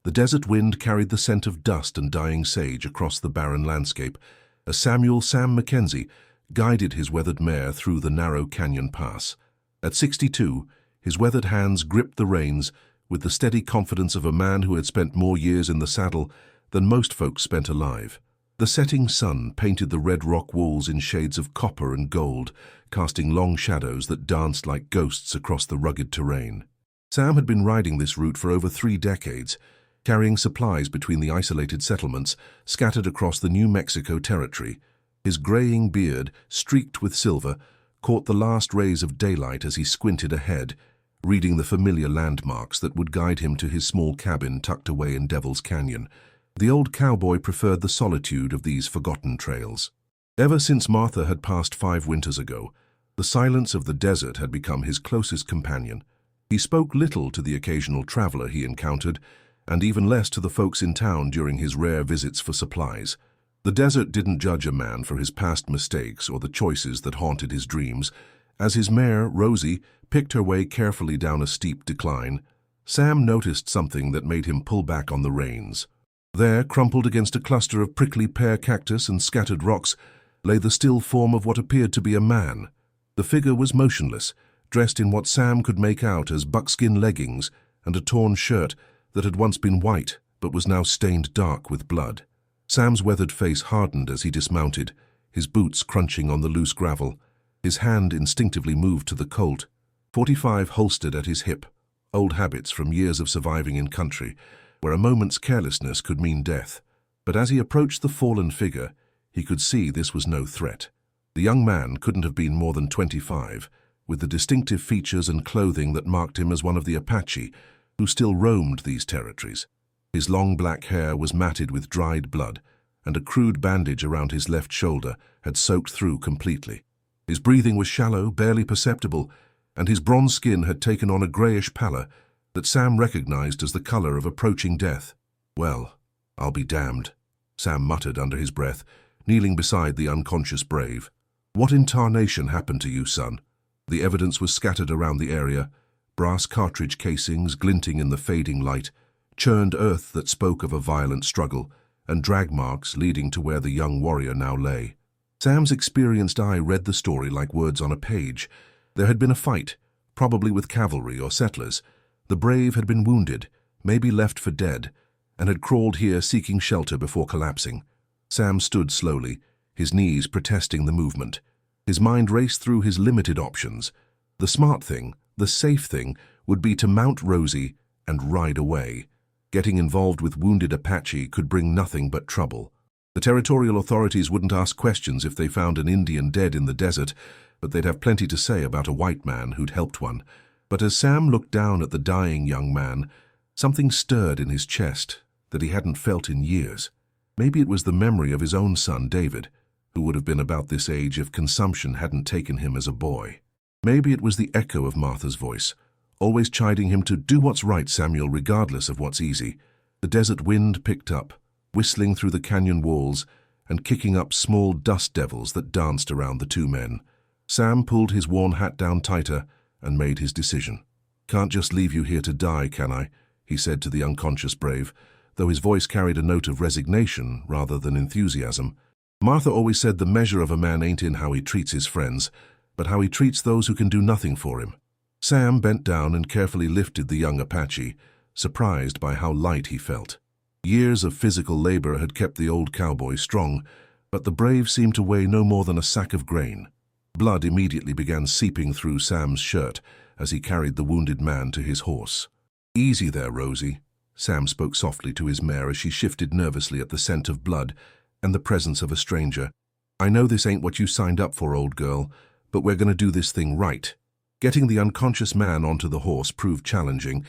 The desert wind carried the scent of dust and dying sage across the barren landscape as Sam Mackenzie guided his weathered mare through the narrow canyon pass. At 62, his weathered hands gripped the reins with the steady confidence of a man who had spent more years in the saddle than most folks spent alive. The setting sun painted the red rock walls in shades of copper and gold, casting long shadows that danced like ghosts across the rugged terrain. Sam had been riding this route for over 3 decades, carrying supplies between the isolated settlements scattered across the New Mexico territory. His graying beard, streaked with silver, caught the last rays of daylight as he squinted ahead, reading the familiar landmarks that would guide him to his small cabin tucked away in Devil's Canyon. The old cowboy preferred the solitude of these forgotten trails. Ever since Martha had passed 5 winters ago, the silence of the desert had become his closest companion. He spoke little to the occasional traveler he encountered, and even less to the folks in town during his rare visits for supplies. The desert didn't judge a man for his past mistakes or the choices that haunted his dreams. As his mare, Rosie, picked her way carefully down a steep decline, Sam noticed something that made him pull back on the reins. There, crumpled against a cluster of prickly pear cactus and scattered rocks, lay the still form of what appeared to be a man. The figure was motionless, dressed in what Sam could make out as buckskin leggings and a torn shirt that had once been white but was now stained dark with blood. Sam's weathered face hardened as he dismounted, his boots crunching on the loose gravel. His hand instinctively moved to the Colt, .45 holstered at his hip, old habits from years of surviving in country, where a moment's carelessness could mean death. But as he approached the fallen figure, he could see this was no threat. The young man couldn't have been more than 25, with the distinctive features and clothing that marked him as one of the Apache who still roamed these territories. His long black hair was matted with dried blood, and a crude bandage around his left shoulder had soaked through completely. His breathing was shallow, barely perceptible, and his bronze skin had taken on a grayish pallor that Sam recognized as the color of approaching death. "Well, I'll be damned," Sam muttered under his breath, kneeling beside the unconscious brave. "What in tarnation happened to you, son?" The evidence was scattered around the area, brass cartridge casings glinting in the fading light, churned earth that spoke of a violent struggle, and drag marks leading to where the young warrior now lay. Sam's experienced eye read the story like words on a page. There had been a fight, probably with cavalry or settlers. The brave had been wounded, maybe left for dead, and had crawled here seeking shelter before collapsing. Sam stood slowly, his knees protesting the movement. His mind raced through his limited options. The smart thing, the safe thing, would be to mount Rosie and ride away. Getting involved with wounded Apache could bring nothing but trouble. The territorial authorities wouldn't ask questions if they found an Indian dead in the desert, but they'd have plenty to say about a white man who'd helped one. But as Sam looked down at the dying young man, something stirred in his chest that he hadn't felt in years. Maybe it was the memory of his own son, David, who would have been about this age if consumption hadn't taken him as a boy. Maybe it was the echo of Martha's voice, always chiding him to do what's right, Samuel, regardless of what's easy. The desert wind picked up, whistling through the canyon walls and kicking up small dust devils that danced around the 2 men. Sam pulled his worn hat down tighter and made his decision. "Can't just leave you here to die, can I?" he said to the unconscious brave, though his voice carried a note of resignation rather than enthusiasm. Martha always said the measure of a man ain't in how he treats his friends, but how he treats those who can do nothing for him. Sam bent down and carefully lifted the young Apache, surprised by how light he felt. Years of physical labor had kept the old cowboy strong, but the brave seemed to weigh no more than a sack of grain. Blood immediately began seeping through Sam's shirt as he carried the wounded man to his horse. "Easy there, Rosie," Sam spoke softly to his mare as she shifted nervously at the scent of blood and the presence of a stranger. "I know this ain't what you signed up for, old girl, but we're going to do this thing right." Getting the unconscious man onto the horse proved challenging,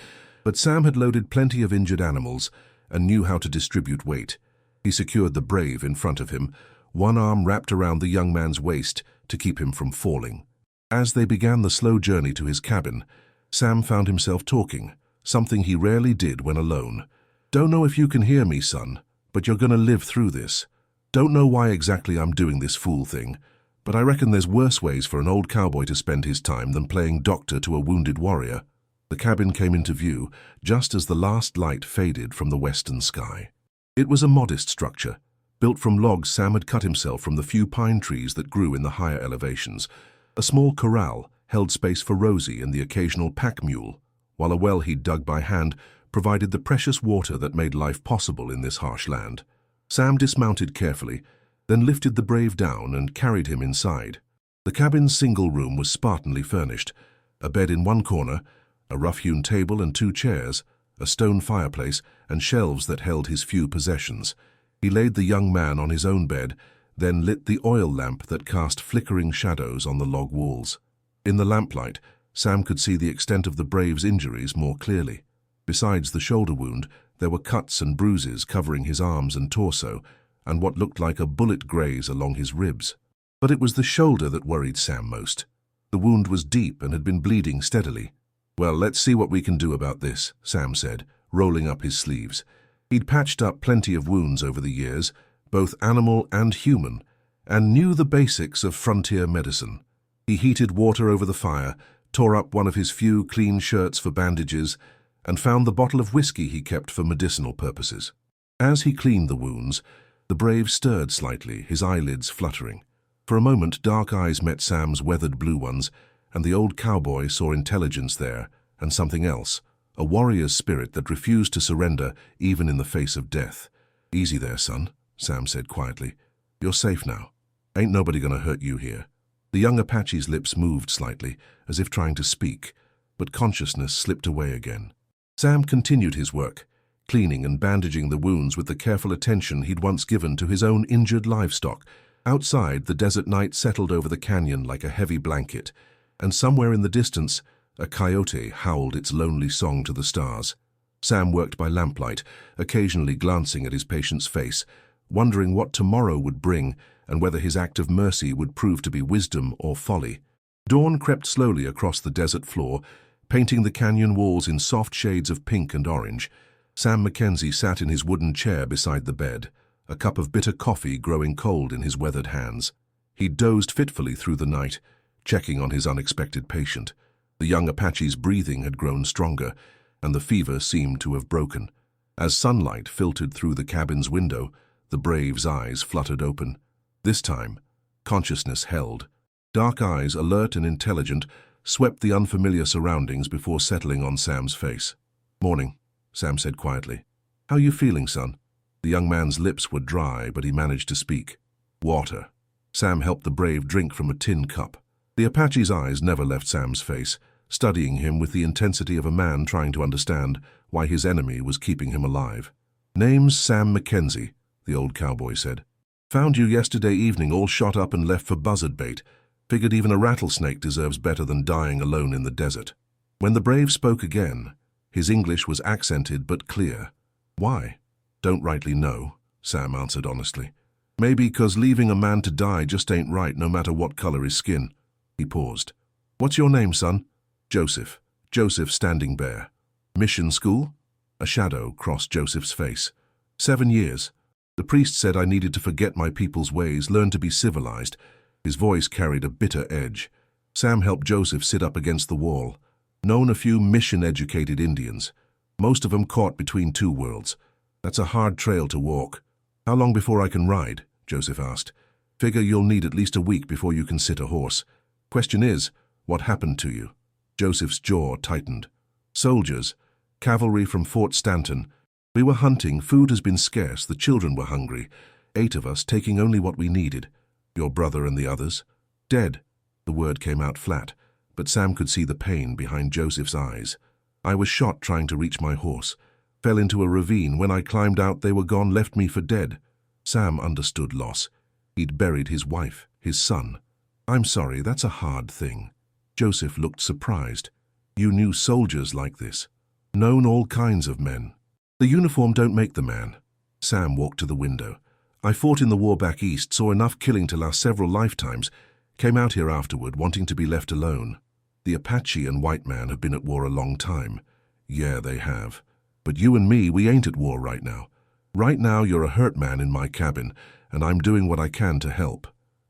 but Sam had loaded plenty of injured animals and knew how to distribute weight. He secured the brave in front of him, one arm wrapped around the young man's waist to keep him from falling. As they began the slow journey to his cabin, Sam found himself talking, something he rarely did when alone. "Don't know if you can hear me, son, but you're going to live through this. Don't know why exactly I'm doing this fool thing, but I reckon there's worse ways for an old cowboy to spend his time than playing doctor to a wounded warrior." The cabin came into view just as the last light faded from the western sky. It was a modest structure, built from logs Sam had cut himself from the few pine trees that grew in the higher elevations. A small corral held space for Rosie and the occasional pack mule, while a well he'd dug by hand provided the precious water that made life possible in this harsh land. Sam dismounted carefully, then lifted the brave down and carried him inside. The cabin's single room was spartanly furnished. A bed in one corner, a rough-hewn table and 2 chairs, a stone fireplace, and shelves that held his few possessions. He laid the young man on his own bed, then lit the oil lamp that cast flickering shadows on the log walls. In the lamplight, Sam could see the extent of the brave's injuries more clearly. Besides the shoulder wound, there were cuts and bruises covering his arms and torso, and what looked like a bullet graze along his ribs. But it was the shoulder that worried Sam most. The wound was deep and had been bleeding steadily. "Well, let's see what we can do about this," Sam said, rolling up his sleeves. He'd patched up plenty of wounds over the years, both animal and human, and knew the basics of frontier medicine. He heated water over the fire, tore up one of his few clean shirts for bandages, and found the bottle of whiskey he kept for medicinal purposes. As he cleaned the wounds, the brave stirred slightly, his eyelids fluttering. For a moment, dark eyes met Sam's weathered blue ones, and the old cowboy saw intelligence there, and something else, a warrior's spirit that refused to surrender even in the face of death. "Easy there, son," Sam said quietly. "You're safe now. Ain't nobody gonna hurt you here." The young Apache's lips moved slightly, as if trying to speak, but consciousness slipped away again. Sam continued his work, cleaning and bandaging the wounds with the careful attention he'd once given to his own injured livestock. Outside, the desert night settled over the canyon like a heavy blanket, and somewhere in the distance, a coyote howled its lonely song to the stars. Sam worked by lamplight, occasionally glancing at his patient's face, wondering what tomorrow would bring and whether his act of mercy would prove to be wisdom or folly. Dawn crept slowly across the desert floor, painting the canyon walls in soft shades of pink and orange. Sam Mackenzie sat in his wooden chair beside the bed, a cup of bitter coffee growing cold in his weathered hands. He dozed fitfully through the night, checking on his unexpected patient. The young Apache's breathing had grown stronger, and the fever seemed to have broken. As sunlight filtered through the cabin's window, the brave's eyes fluttered open. This time, consciousness held. Dark eyes, alert and intelligent, swept the unfamiliar surroundings before settling on Sam's face. "Morning," Sam said quietly. "How you feeling, son?" The young man's lips were dry, but he managed to speak. "Water." Sam helped the brave drink from a tin cup. The Apache's eyes never left Sam's face, studying him with the intensity of a man trying to understand why his enemy was keeping him alive. "Name's Sam Mackenzie," the old cowboy said. "Found you yesterday evening all shot up and left for buzzard bait. Figured even a rattlesnake deserves better than dying alone in the desert." When the brave spoke again, his English was accented but clear. "Why?" "Don't rightly know," Sam answered honestly. "Maybe 'cause leaving a man to die just ain't right no matter what color his skin." He paused. "What's your name, son?" "Joseph." Joseph Standing Bear. "Mission school?" A shadow crossed Joseph's face. 7 years. The priest said I needed to forget my people's ways, learn to be civilized." His voice carried a bitter edge. Sam helped Joseph sit up against the wall. "Known a few mission-educated Indians. Most of them caught between 2 worlds. That's a hard trail to walk." "How long before I can ride?" Joseph asked. "Figure you'll need at least a week before you can sit a horse. Question is, what happened to you?" Joseph's jaw tightened. "Soldiers. Cavalry from Fort Stanton. We were hunting, food has been scarce, the children were hungry. 8 of us, taking only what we needed. Your brother and the others?" "Dead." The word came out flat, but Sam could see the pain behind Joseph's eyes. "I was shot trying to reach my horse. Fell into a ravine. When I climbed out, they were gone, left me for dead." Sam understood loss. He'd buried his wife, his son. "I'm sorry, that's a hard thing." Joseph looked surprised. "You knew soldiers like this?" "Known all kinds of men. The uniform don't make the man." Sam walked to the window. "I fought in the war back east, saw enough killing to last several lifetimes. Came out here afterward, wanting to be left alone. The Apache and white man have been at war a long time." "Yeah, they have. But you and me, we ain't at war right now. Right now, you're a hurt man in my cabin, and I'm doing what I can to help."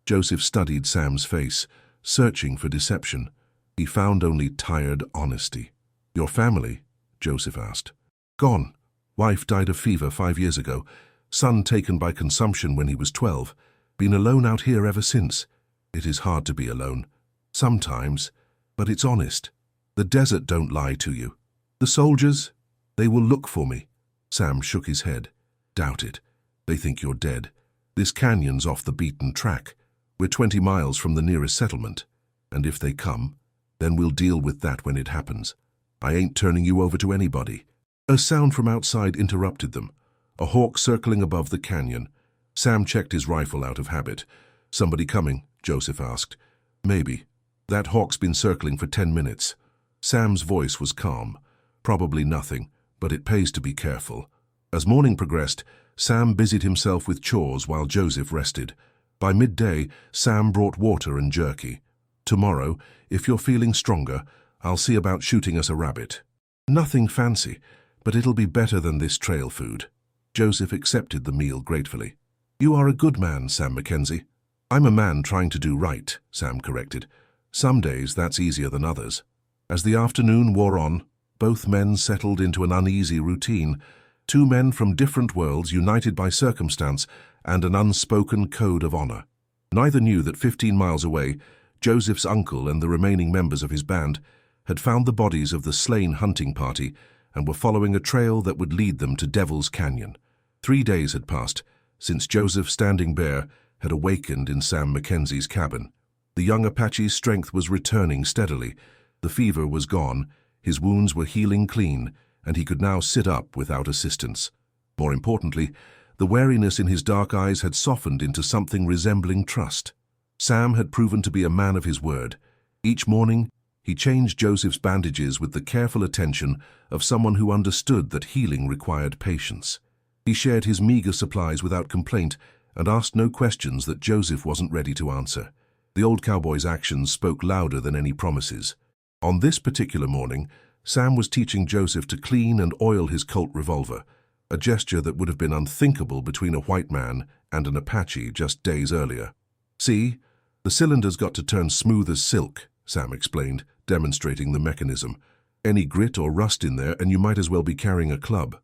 Joseph studied Sam's face, searching for deception. He found only tired honesty. Your family? Joseph asked. Gone. Wife died of fever 5 years ago. Son taken by consumption when he was 12. Been alone out here ever since. It is hard to be alone. Sometimes. But it's honest. The desert don't lie to you. The soldiers? They will look for me. Sam shook his head. Doubt it. They think you're dead. This canyon's off the beaten track. We're 20 miles from the nearest settlement. And if they come, then we'll deal with that when it happens. I ain't turning you over to anybody. A sound from outside interrupted them. A hawk circling above the canyon. Sam checked his rifle out of habit. Somebody coming? Joseph asked. Maybe. That hawk's been circling for 10 minutes. Sam's voice was calm. Probably nothing, but it pays to be careful. As morning progressed, Sam busied himself with chores while Joseph rested. By midday, Sam brought water and jerky. Tomorrow, if you're feeling stronger, I'll see about shooting us a rabbit. Nothing fancy, but it'll be better than this trail food. Joseph accepted the meal gratefully. You are a good man, Sam Mackenzie. I'm a man trying to do right, Sam corrected. Some days that's easier than others. As the afternoon wore on, both men settled into an uneasy routine. Two men from different worlds united by circumstance and an unspoken code of honor. Neither knew that 15 miles away, Joseph's uncle and the remaining members of his band had found the bodies of the slain hunting party and were following a trail that would lead them to Devil's Canyon. 3 days had passed since Joseph Standing Bear had awakened in Sam Mackenzie's cabin. The young Apache's strength was returning steadily. The fever was gone, his wounds were healing clean, and he could now sit up without assistance. More importantly, the wariness in his dark eyes had softened into something resembling trust. Sam had proven to be a man of his word. Each morning, he changed Joseph's bandages with the careful attention of someone who understood that healing required patience. He shared his meager supplies without complaint and asked no questions that Joseph wasn't ready to answer. The old cowboy's actions spoke louder than any promises. On this particular morning, Sam was teaching Joseph to clean and oil his Colt revolver, a gesture that would have been unthinkable between a white man and an Apache just days earlier. See, the cylinder's got to turn smooth as silk, Sam explained, demonstrating the mechanism. Any grit or rust in there and you might as well be carrying a club.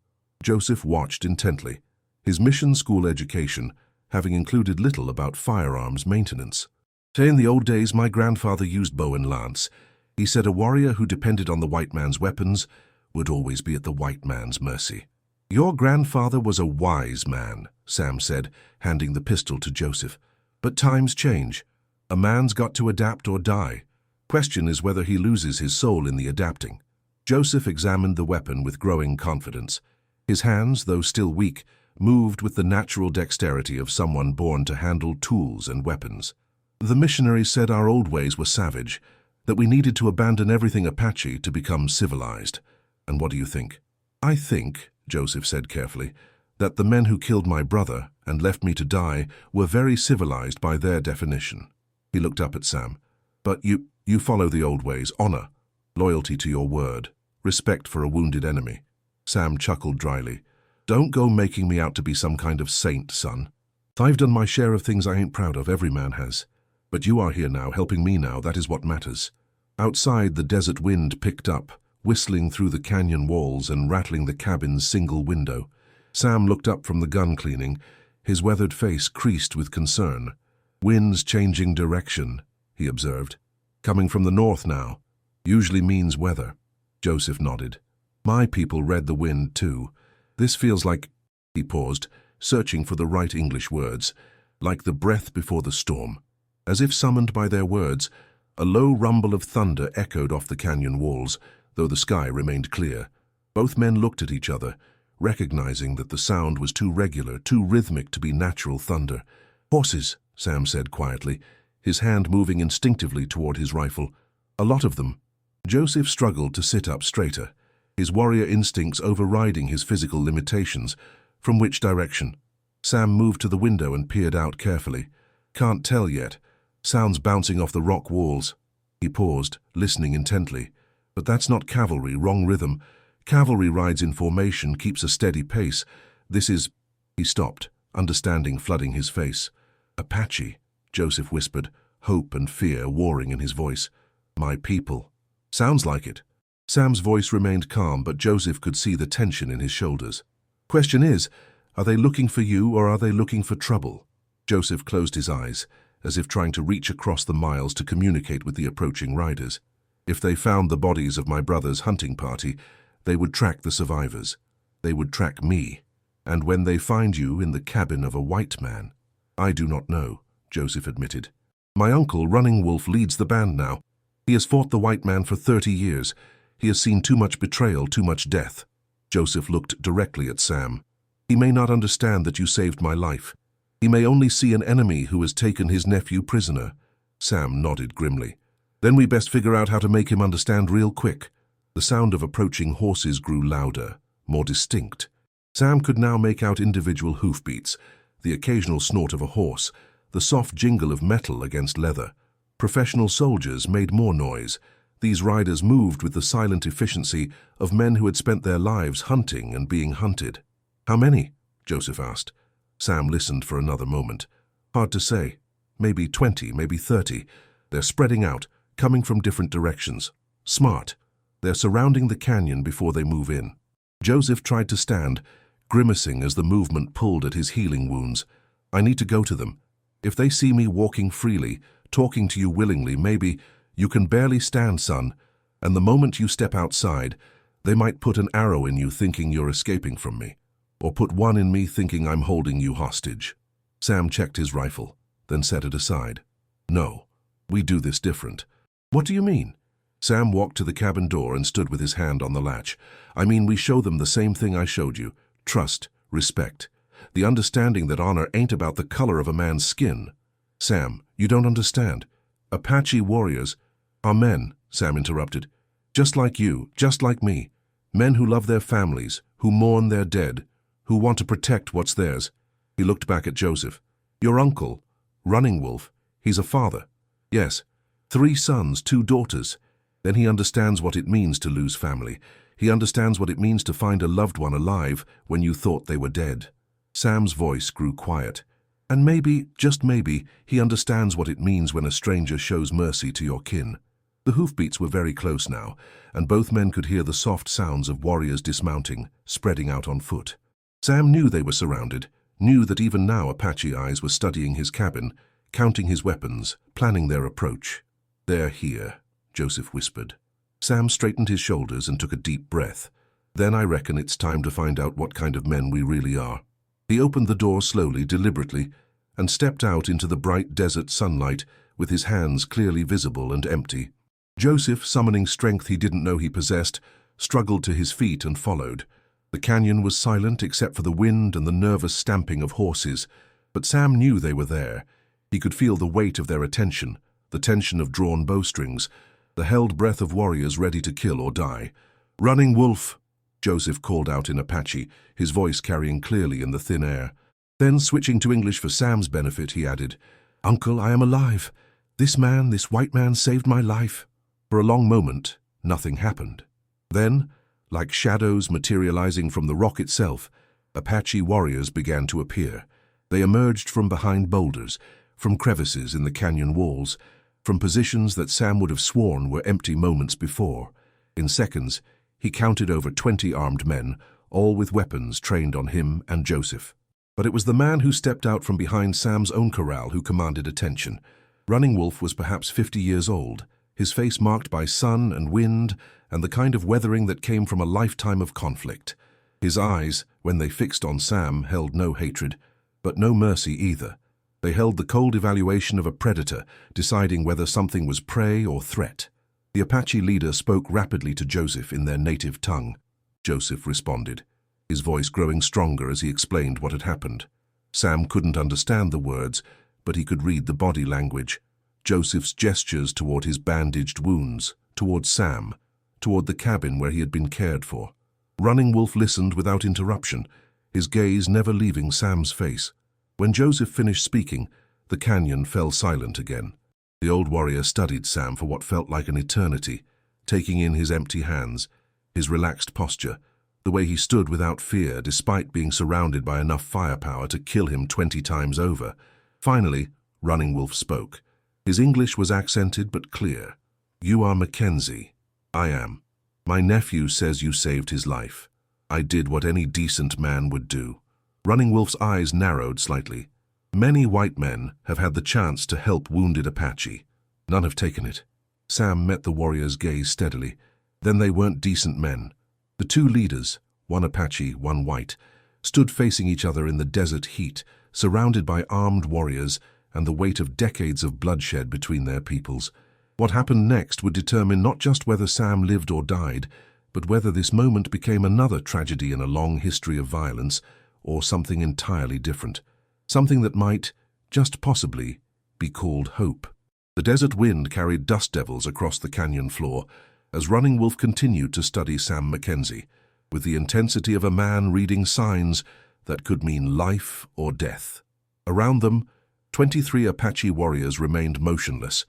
Joseph watched intently, his mission school education having included little about firearms maintenance. Say in the old days my grandfather used bow and lance. He said a warrior who depended on the white man's weapons would always be at the white man's mercy. Your grandfather was a wise man, Sam said, handing the pistol to Joseph. But times change. A man's got to adapt or die. Question is whether he loses his soul in the adapting. Joseph examined the weapon with growing confidence. His hands, though still weak, moved with the natural dexterity of someone born to handle tools and weapons. The missionaries said our old ways were savage, that we needed to abandon everything Apache to become civilized. And what do you think? I think, Joseph said carefully, that the men who killed my brother and left me to die were very civilized by their definition. He looked up at Sam. But you follow the old ways, honor, loyalty to your word, respect for a wounded enemy. Sam chuckled dryly. Don't go making me out to be some kind of saint, son. I've done my share of things I ain't proud of, every man has. But you are here now, helping me now, that is what matters. Outside, the desert wind picked up, whistling through the canyon walls and rattling the cabin's single window. Sam looked up from the gun cleaning, his weathered face creased with concern. Wind's changing direction, he observed. Coming from the north now. Usually means weather. Joseph nodded. My people read the wind too. This feels like, he paused, searching for the right English words, like the breath before the storm. As if summoned by their words, a low rumble of thunder echoed off the canyon walls, though the sky remained clear. Both men looked at each other, recognizing that the sound was too regular, too rhythmic to be natural thunder. Horses, Sam said quietly, his hand moving instinctively toward his rifle. A lot of them. Joseph struggled to sit up straighter, his warrior instincts overriding his physical limitations. From which direction? Sam moved to the window and peered out carefully. Can't tell yet. Sounds bouncing off the rock walls. He paused, listening intently. But that's not cavalry, wrong rhythm. Cavalry rides in formation, keeps a steady pace. This is... He stopped, understanding flooding his face. Apache, Joseph whispered, hope and fear warring in his voice. My people. Sounds like it. Sam's voice remained calm, but Joseph could see the tension in his shoulders. Question is, are they looking for you or are they looking for trouble? Joseph closed his eyes, as if trying to reach across the miles to communicate with the approaching riders. If they found the bodies of my brother's hunting party, they would track the survivors. They would track me. And when they find you in the cabin of a white man, I do not know, Joseph admitted. My uncle, Running Wolf, leads the band now. He has fought the white man for 30 years. He has seen too much betrayal, too much death. Joseph looked directly at Sam. He may not understand that you saved my life. He may only see an enemy who has taken his nephew prisoner. Sam nodded grimly. Then we best figure out how to make him understand real quick. The sound of approaching horses grew louder, more distinct. Sam could now make out individual hoofbeats, the occasional snort of a horse, the soft jingle of metal against leather. Professional soldiers made more noise. These riders moved with the silent efficiency of men who had spent their lives hunting and being hunted. How many? Joseph asked. Sam listened for another moment. Hard to say. Maybe 20, maybe 30. They're spreading out, coming from different directions. Smart. They're surrounding the canyon before they move in. Joseph tried to stand, grimacing as the movement pulled at his healing wounds. I need to go to them. If they see me walking freely, talking to you willingly, maybe you can barely stand, son, and the moment you step outside, they might put an arrow in you thinking you're escaping from me, or put one in me thinking I'm holding you hostage. Sam checked his rifle, then set it aside. No, we do this different. What do you mean? Sam walked to the cabin door and stood with his hand on the latch. I mean, we show them the same thing I showed you. Trust, respect. The understanding that honor ain't about the color of a man's skin. Sam, you don't understand. Apache warriors are men, Sam interrupted. Just like you, just like me. Men who love their families, who mourn their dead, who want to protect what's theirs. He looked back at Joseph. Your uncle, Running Wolf, he's a father. Yes, 3 sons, 2 daughters. Then he understands what it means to lose family. He understands what it means to find a loved one alive when you thought they were dead. Sam's voice grew quiet. And maybe, just maybe, he understands what it means when a stranger shows mercy to your kin. The hoofbeats were very close now, and both men could hear the soft sounds of warriors dismounting, spreading out on foot. Sam knew they were surrounded, knew that even now Apache eyes were studying his cabin, counting his weapons, planning their approach. They're here, Joseph whispered. Sam straightened his shoulders and took a deep breath. Then I reckon it's time to find out what kind of men we really are. He opened the door slowly, deliberately, and stepped out into the bright desert sunlight with his hands clearly visible and empty. Joseph, summoning strength he didn't know he possessed, struggled to his feet and followed. The canyon was silent except for the wind and the nervous stamping of horses, but Sam knew they were there. He could feel the weight of their attention, the tension of drawn bowstrings, the held breath of warriors ready to kill or die. Running Wolf, Joseph called out in Apache, his voice carrying clearly in the thin air. Then, switching to English for Sam's benefit, he added, Uncle, I am alive. This man, this white man, saved my life. For a long moment, nothing happened. Then, like shadows materializing from the rock itself, Apache warriors began to appear. They emerged from behind boulders, from crevices in the canyon walls, from positions that Sam would have sworn were empty moments before. In seconds, he counted over 20 armed men, all with weapons trained on him and Joseph. But it was the man who stepped out from behind Sam's own corral who commanded attention. Running Wolf was perhaps 50 years old, his face marked by sun and wind and the kind of weathering that came from a lifetime of conflict. His eyes, when they fixed on Sam, held no hatred, but no mercy either. They held the cold evaluation of a predator, deciding whether something was prey or threat. The Apache leader spoke rapidly to Joseph in their native tongue. Joseph responded, his voice growing stronger as he explained what had happened. Sam couldn't understand the words, but he could read the body language. Joseph's gestures toward his bandaged wounds, toward Sam, toward the cabin where he had been cared for. Running Wolf listened without interruption, his gaze never leaving Sam's face. When Joseph finished speaking, the canyon fell silent again. The old warrior studied Sam for what felt like an eternity, taking in his empty hands, his relaxed posture, the way he stood without fear despite being surrounded by enough firepower to kill him 20 times over. Finally, Running Wolf spoke. His English was accented but clear. You are Mackenzie. I am. My nephew says you saved his life. I did what any decent man would do. Running Wolf's eyes narrowed slightly. Many white men have had the chance to help wounded Apache. None have taken it. Sam met the warrior's gaze steadily. Then they weren't decent men. The two leaders, one Apache, one white, stood facing each other in the desert heat, surrounded by armed warriors and the weight of decades of bloodshed between their peoples. What happened next would determine not just whether Sam lived or died, but whether this moment became another tragedy in a long history of violence, or something entirely different. Something that might, just possibly, be called hope. The desert wind carried dust devils across the canyon floor as Running Wolf continued to study Sam Mackenzie, with the intensity of a man reading signs that could mean life or death. Around them, 23 Apache warriors remained motionless,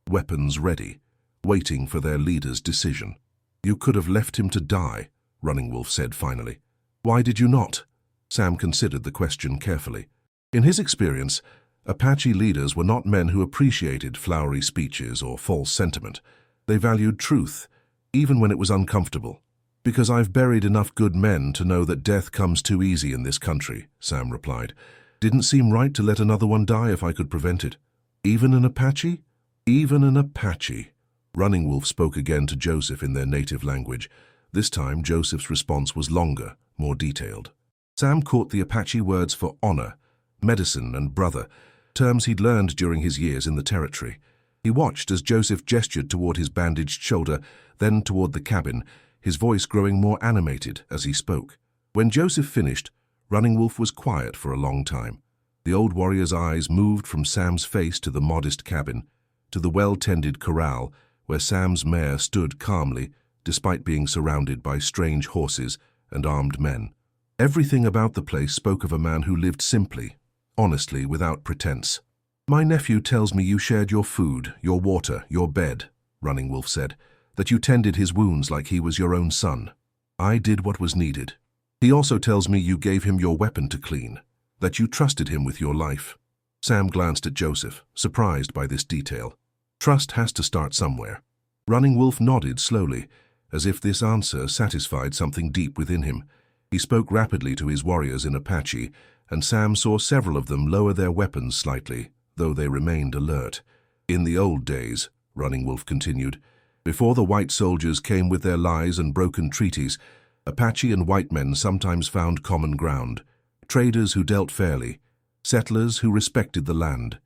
weapons ready, waiting for their leader's decision. You could have left him to die, Running Wolf said finally. Why did you not? Sam considered the question carefully. In his experience, Apache leaders were not men who appreciated flowery speeches or false sentiment. They valued truth, even when it was uncomfortable. Because I've buried enough good men to know that death comes too easy in this country, Sam replied. Didn't seem right to let another one die if I could prevent it. Even an Apache? Even an Apache. Running Wolf spoke again to Joseph in their native language. This time, Joseph's response was longer, more detailed. Sam caught the Apache words for honor, medicine, and brother, terms he'd learned during his years in the territory. He watched as Joseph gestured toward his bandaged shoulder, then toward the cabin, his voice growing more animated as he spoke. When Joseph finished, Running Wolf was quiet for a long time. The old warrior's eyes moved from Sam's face to the modest cabin, to the well-tended corral, where Sam's mare stood calmly, despite being surrounded by strange horses and armed men. Everything about the place spoke of a man who lived simply, honestly, without pretense. My nephew tells me you shared your food, your water, your bed, Running Wolf said, that you tended his wounds like he was your own son. I did what was needed. He also tells me you gave him your weapon to clean, that you trusted him with your life. Sam glanced at Joseph, surprised by this detail. Trust has to start somewhere. Running Wolf nodded slowly, as if this answer satisfied something deep within him. He spoke rapidly to his warriors in Apache, and Sam saw several of them lower their weapons slightly, though they remained alert. In the old days, Running Wolf continued, before the white soldiers came with their lies and broken treaties, Apache and white men sometimes found common ground. Traders who dealt fairly, settlers who respected the land,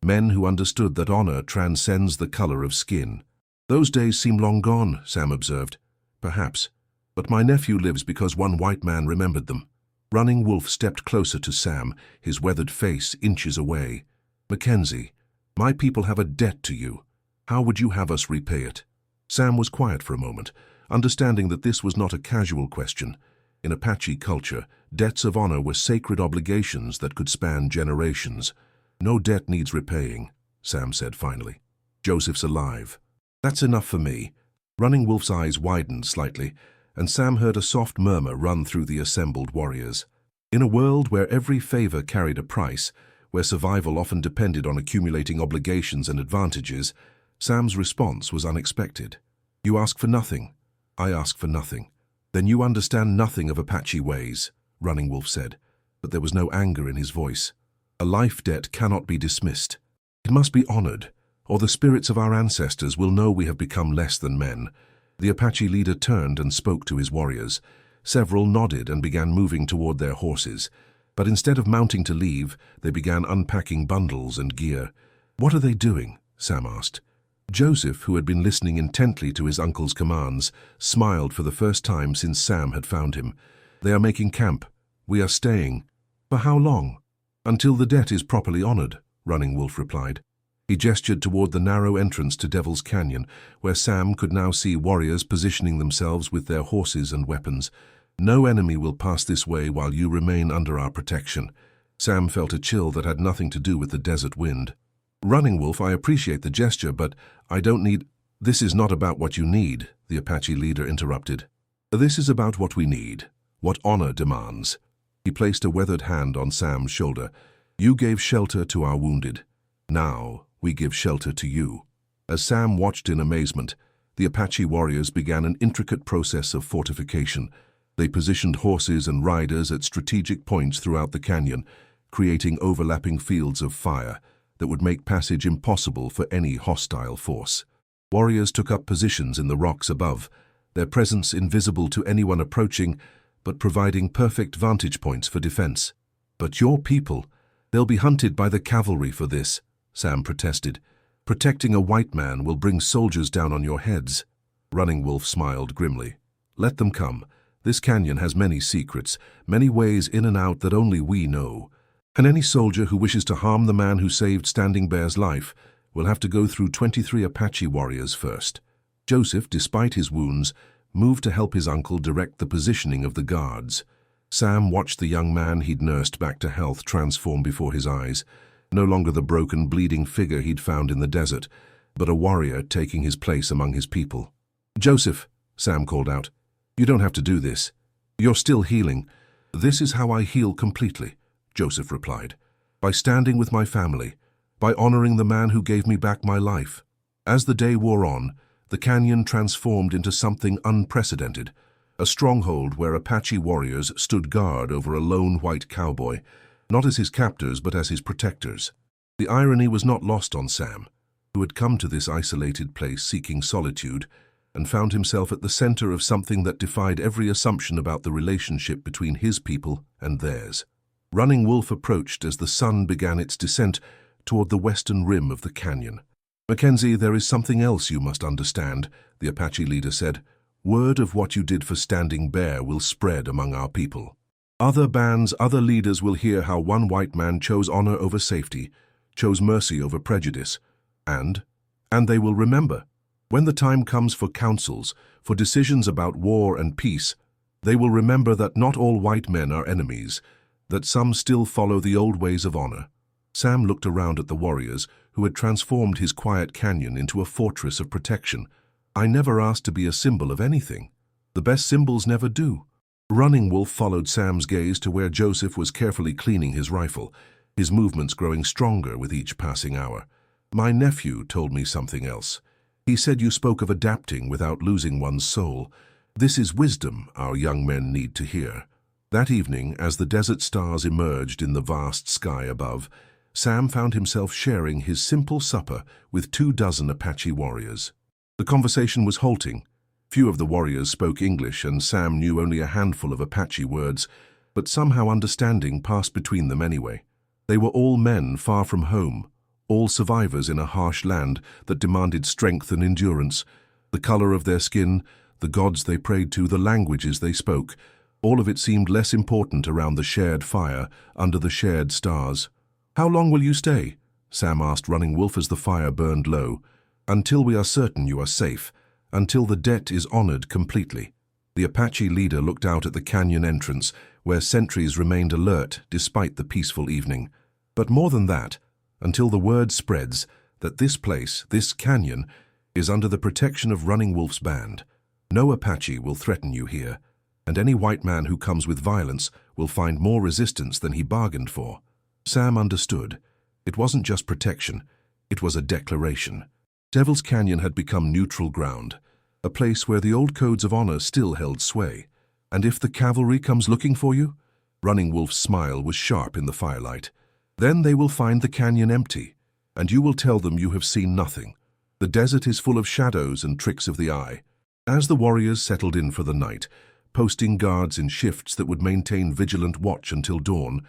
men who understood that honor transcends the color of skin. Those days seem long gone, Sam observed. Perhaps. But my nephew lives because one white man remembered them. Running Wolf stepped closer to Sam, his weathered face inches away. Mackenzie, my people have a debt to you. How would you have us repay it? Sam was quiet for a moment, understanding that this was not a casual question. In Apache culture, debts of honor were sacred obligations that could span generations. No debt needs repaying, Sam said finally. Joseph's alive. That's enough for me. Running Wolf's eyes widened slightly, and Sam heard a soft murmur run through the assembled warriors. In a world where every favor carried a price, where survival often depended on accumulating obligations and advantages, Sam's response was unexpected. You ask for nothing. I ask for nothing. Then you understand nothing of Apache ways, Running Wolf said, but there was no anger in his voice. A life debt cannot be dismissed. It must be honored, or the spirits of our ancestors will know we have become less than men. The Apache leader turned and spoke to his warriors. Several nodded and began moving toward their horses, but instead of mounting to leave, they began unpacking bundles and gear. What are they doing? Sam asked. Joseph, who had been listening intently to his uncle's commands, smiled for the first time since Sam had found him. They are making camp. We are staying. For how long? Until the debt is properly honored, Running Wolf replied. He gestured toward the narrow entrance to Devil's Canyon, where Sam could now see warriors positioning themselves with their horses and weapons. No enemy will pass this way while you remain under our protection. Sam felt a chill that had nothing to do with the desert wind. Running Wolf, I appreciate the gesture, but I don't need— This is not about what you need, the Apache leader interrupted. This is about what we need, what honor demands. He placed a weathered hand on Sam's shoulder. You gave shelter to our wounded. Now we give shelter to you. As Sam watched in amazement, the Apache warriors began an intricate process of fortification. They positioned horses and riders at strategic points throughout the canyon, creating overlapping fields of fire that would make passage impossible for any hostile force. Warriors took up positions in the rocks above, their presence invisible to anyone approaching, but providing perfect vantage points for defense. "But your people, they'll be hunted by the cavalry for this," Sam protested. "Protecting a white man will bring soldiers down on your heads." Running Wolf smiled grimly. "Let them come. This canyon has many secrets, many ways in and out that only we know. And any soldier who wishes to harm the man who saved Standing Bear's life will have to go through 23 Apache warriors first." Joseph, despite his wounds, moved to help his uncle direct the positioning of the guards. Sam watched the young man he'd nursed back to health transform before his eyes, no longer the broken, bleeding figure he'd found in the desert, but a warrior taking his place among his people. "Joseph," Sam called out, "you don't have to do this. You're still healing." "This is how I heal completely," Joseph replied. "By standing with my family, by honoring the man who gave me back my life." As the day wore on, the canyon transformed into something unprecedented, a stronghold where Apache warriors stood guard over a lone white cowboy, not as his captors but as his protectors. The irony was not lost on Sam, who had come to this isolated place seeking solitude and found himself at the center of something that defied every assumption about the relationship between his people and theirs. Running Wolf approached as the sun began its descent toward the western rim of the canyon. "Mackenzie, there is something else you must understand," the Apache leader said. "Word of what you did for Standing Bear will spread among our people. Other bands, other leaders will hear how one white man chose honor over safety, chose mercy over prejudice, and they will remember. When the time comes for councils, for decisions about war and peace, they will remember that not all white men are enemies, that some still follow the old ways of honor." Sam looked around at the warriors who had transformed his quiet canyon into a fortress of protection. "I never asked to be a symbol of anything. The best symbols never do." Running Wolf followed Sam's gaze to where Joseph was carefully cleaning his rifle, his movements growing stronger with each passing hour. "My nephew told me something else. He said you spoke of adapting without losing one's soul. This is wisdom our young men need to hear." That evening, as the desert stars emerged in the vast sky above, Sam found himself sharing his simple supper with 24 Apache warriors. The conversation was halting. Few of the warriors spoke English, and Sam knew only a handful of Apache words, but somehow understanding passed between them anyway. They were all men far from home, all survivors in a harsh land that demanded strength and endurance. The color of their skin, the gods they prayed to, the languages they spoke, all of it seemed less important around the shared fire under the shared stars. "How long will you stay?" Sam asked Running Wolf as the fire burned low. "Until we are certain you are safe, until the debt is honored completely." The Apache leader looked out at the canyon entrance, where sentries remained alert despite the peaceful evening. "But more than that, until the word spreads that this place, this canyon, is under the protection of Running Wolf's band. No Apache will threaten you here, and any white man who comes with violence will find more resistance than he bargained for." Sam understood. It wasn't just protection, it was a declaration. Devil's Canyon had become neutral ground, a place where the old codes of honor still held sway. "And if the cavalry comes looking for you?" Running Wolf's smile was sharp in the firelight. "Then they will find the canyon empty, and you will tell them you have seen nothing. The desert is full of shadows and tricks of the eye." As the warriors settled in for the night, posting guards in shifts that would maintain vigilant watch until dawn,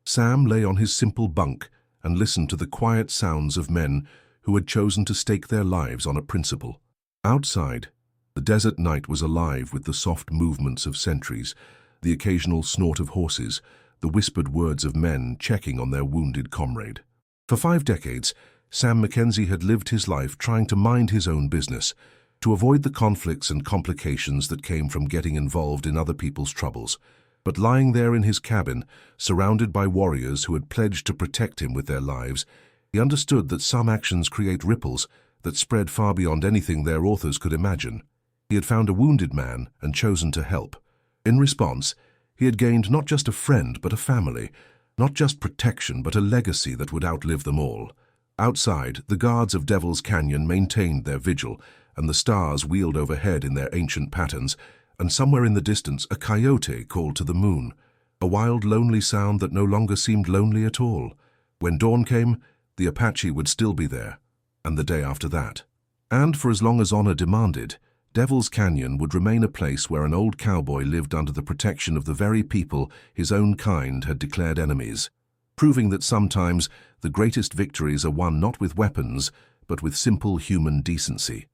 Sam lay on his simple bunk and listened to the quiet sounds of men who had chosen to stake their lives on a principle. Outside, the desert night was alive with the soft movements of sentries, the occasional snort of horses, the whispered words of men checking on their wounded comrade. For 5 decades, Sam Mackenzie had lived his life trying to mind his own business, to avoid the conflicts and complications that came from getting involved in other people's troubles. But lying there in his cabin, surrounded by warriors who had pledged to protect him with their lives, he understood that some actions create ripples that spread far beyond anything their authors could imagine. He had found a wounded man and chosen to help. In response, he had gained not just a friend but a family, not just protection but a legacy that would outlive them all. Outside, the guards of Devil's Canyon maintained their vigil, and the stars wheeled overhead in their ancient patterns, and somewhere in the distance a coyote called to the moon, a wild, lonely sound that no longer seemed lonely at all. When dawn came, the Apache would still be there, and the day after that. And for as long as honor demanded, Devil's Canyon would remain a place where an old cowboy lived under the protection of the very people his own kind had declared enemies, proving that sometimes the greatest victories are won not with weapons, but with simple human decency.